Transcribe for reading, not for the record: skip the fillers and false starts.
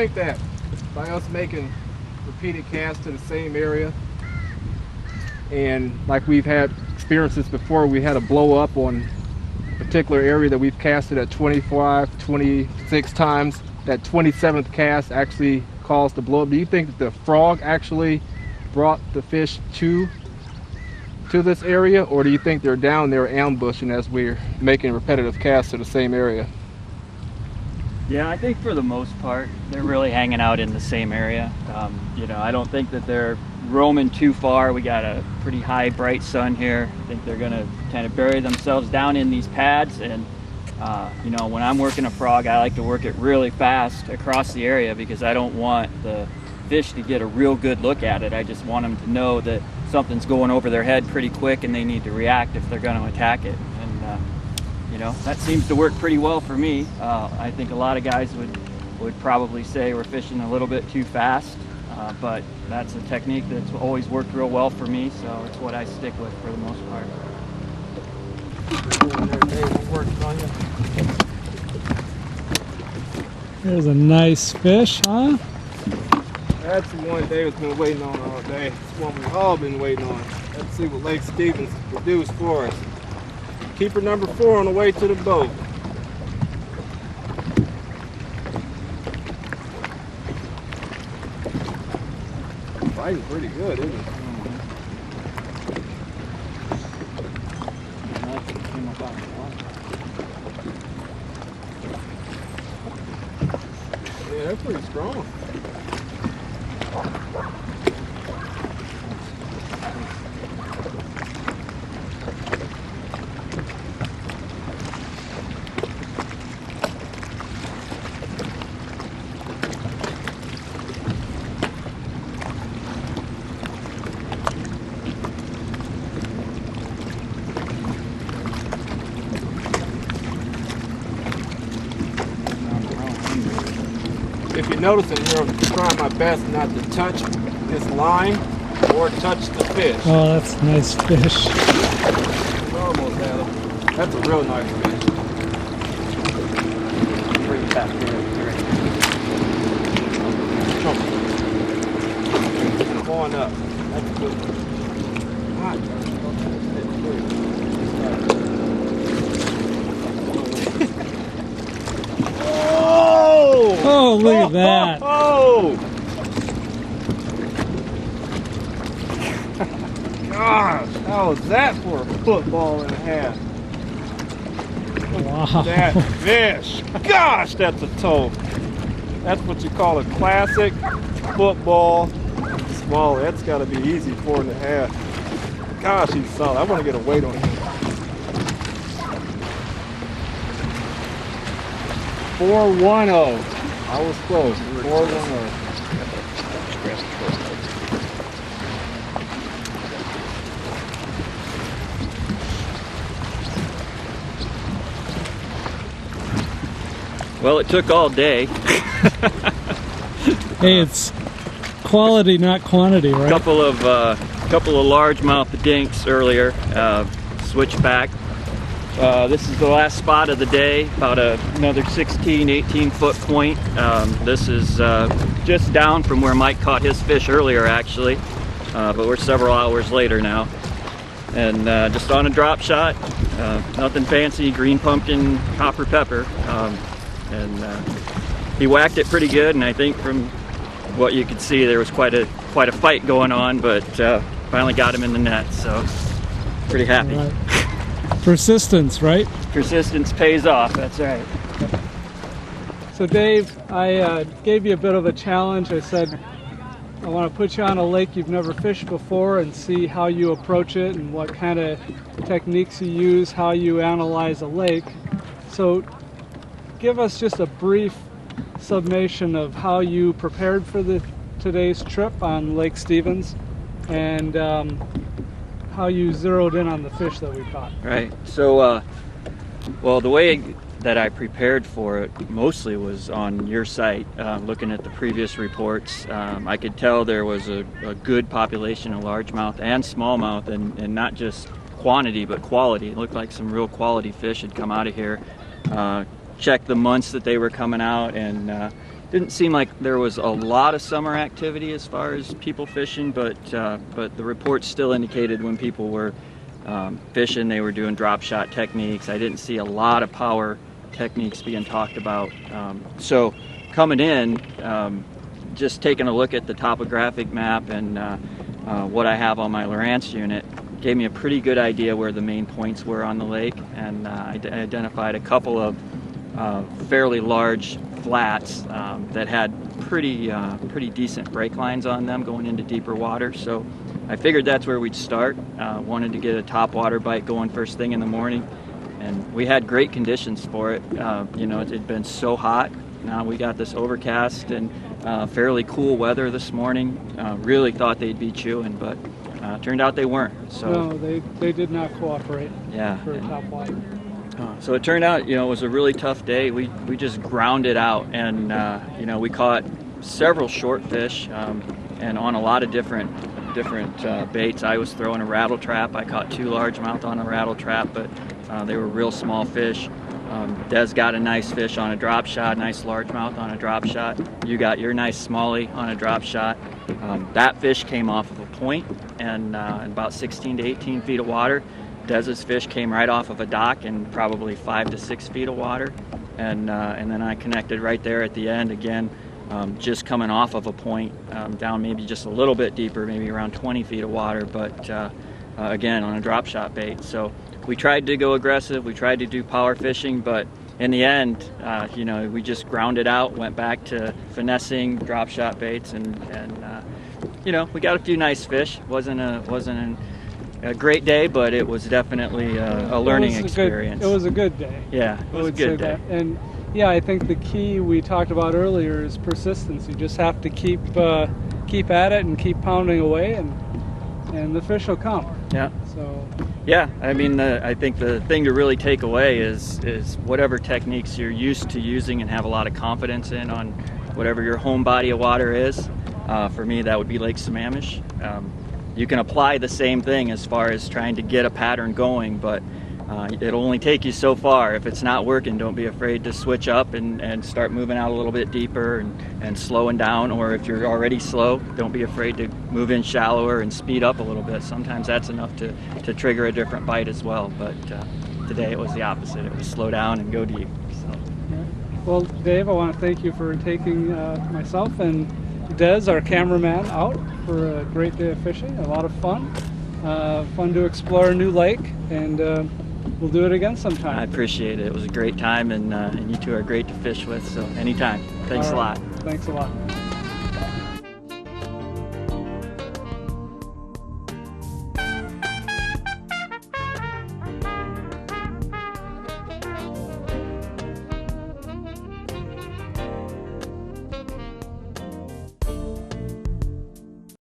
think that by us making repeated casts to the same area, and like we've had experiences before, we had a blow up on a particular area that we've casted at 25, 26 times. That 27th cast actually caused the blow up. Do you think that the frog actually brought the fish to this area, or do you think they're down there ambushing as we're making repetitive casts to the same area? Yeah, I think for the most part they're really hanging out in the same area. You know, I don't think that they're roaming too far. We got a pretty high bright sun here. I think they're gonna kind of bury themselves down in these pads, and you know, when I'm working a frog, I like to work it really fast across the area because I don't want the fish to get a real good look at it. I just want them to know that something's going over their head pretty quick and they need to react if they're going to attack it. And you know, that seems to work pretty well for me. I think a lot of guys would probably say we're fishing a little bit too fast, but that's a technique that's always worked real well for me, so it's what I stick with for the most part. There's a nice fish, huh? That's the one David's been waiting on all day. It's one we've all been waiting on. Let's see what Lake Stevens produced for us. Keeper number 4 on the way to the boat. Fighting pretty good, isn't it? Yeah, they're pretty strong. If you notice in here, I'm trying my best not to touch this line or touch the fish. Oh, that's a nice fish. We're almost at it. That's a real nice fish. Bring it back there. Come on up. That's a good one. Oh, look at that. Oh! Gosh, how was that for a football and a half? Wow. That fish. Gosh, that's a toe. That's what you call a classic football swallow. That's got to be easy, 4.5. Gosh, he's solid. I want to get a weight on him. 410. I was close. 410. Well, it took all day. Hey, it's quality, not quantity, right? Couple of largemouth dinks earlier. Switched back. This is the last spot of the day, about another 16, 18 foot point. This is just down from where Mike caught his fish earlier, actually, but we're several hours later now. And just on a drop shot, nothing fancy, green pumpkin, copper pepper. And he whacked it pretty good, and I think from what you could see there was quite a fight going on, but finally got him in the net, so pretty happy. Right. Persistence, right? Persistence pays off, that's right. So Dave, I gave you a bit of a challenge. I said I want to put you on a lake you've never fished before and see how you approach it and what kind of techniques you use, how you analyze a lake. So give us just a brief summation of how you prepared for today's trip on Lake Stevens and how you zeroed in on the fish that we caught. Right. So, well, the way that I prepared for it mostly was on your site. Looking at the previous reports, I could tell there was a good population of largemouth and smallmouth, and not just quantity but quality. It looked like some real quality fish had come out of here. Checked the months that they were coming out, and didn't seem like there was a lot of summer activity as far as people fishing, but the reports still indicated when people were fishing, they were doing drop shot techniques. I didn't see a lot of power techniques being talked about. So coming in, just taking a look at the topographic map and what I have on my Lowrance unit gave me a pretty good idea where the main points were on the lake, and I identified a couple of fairly large flats that had pretty decent break lines on them going into deeper water. So I figured that's where we'd start. Wanted to get a top water bite going first thing in the morning, and we had great conditions for it. You know, it had been so hot. Now we got this overcast and fairly cool weather this morning. Really thought they'd be chewing, but turned out they weren't. So no, they did not cooperate. Yeah. For top water. So it turned out, you know, it was a really tough day. We just ground it out, and you know, we caught several short fish and on a lot of different baits. I was throwing a rattle trap. I caught 2 largemouth on a rattle trap, but they were real small fish. Dez got a nice fish on a drop shot, nice largemouth on a drop shot. You got your nice smallie on a drop shot. That fish came off of a point and about 16 to 18 feet of water. Dez's fish came right off of a dock in probably 5 to 6 feet of water, and then I connected right there at the end again, just coming off of a point, down maybe just a little bit deeper, maybe around 20 feet of water, but again on a drop shot bait. So we tried to go aggressive, we tried to do power fishing, but in the end, you know, we just ground it out, went back to finessing drop shot baits, and you know, we got a few nice fish. Wasn't a great day, but it was definitely a learning experience. It was a good day. Yeah, it was a good day. And yeah, I think the key we talked about earlier is persistence. You just have to keep at it and keep pounding away, and the fish will come. Yeah. So. Yeah, I mean, I think the thing to really take away is whatever techniques you're used to using and have a lot of confidence in on whatever your home body of water is. For me, that would be Lake Sammamish. You can apply the same thing as far as trying to get a pattern going, but it'll only take you so far. If it's not working, don't be afraid to switch up and start moving out a little bit deeper and slowing down, or if you're already slow, don't be afraid to move in shallower and speed up a little bit. Sometimes that's enough to trigger a different bite as well, but today it was the opposite. It was slow down and go deep. So. Well, Dave, I want to thank you for taking myself and Dez, our cameraman, out for a great day of fishing. A lot of fun. Fun to explore a new lake, and we'll do it again sometime. I appreciate it. It was a great time, and you two are great to fish with, so anytime. Thanks a lot. Thanks a lot.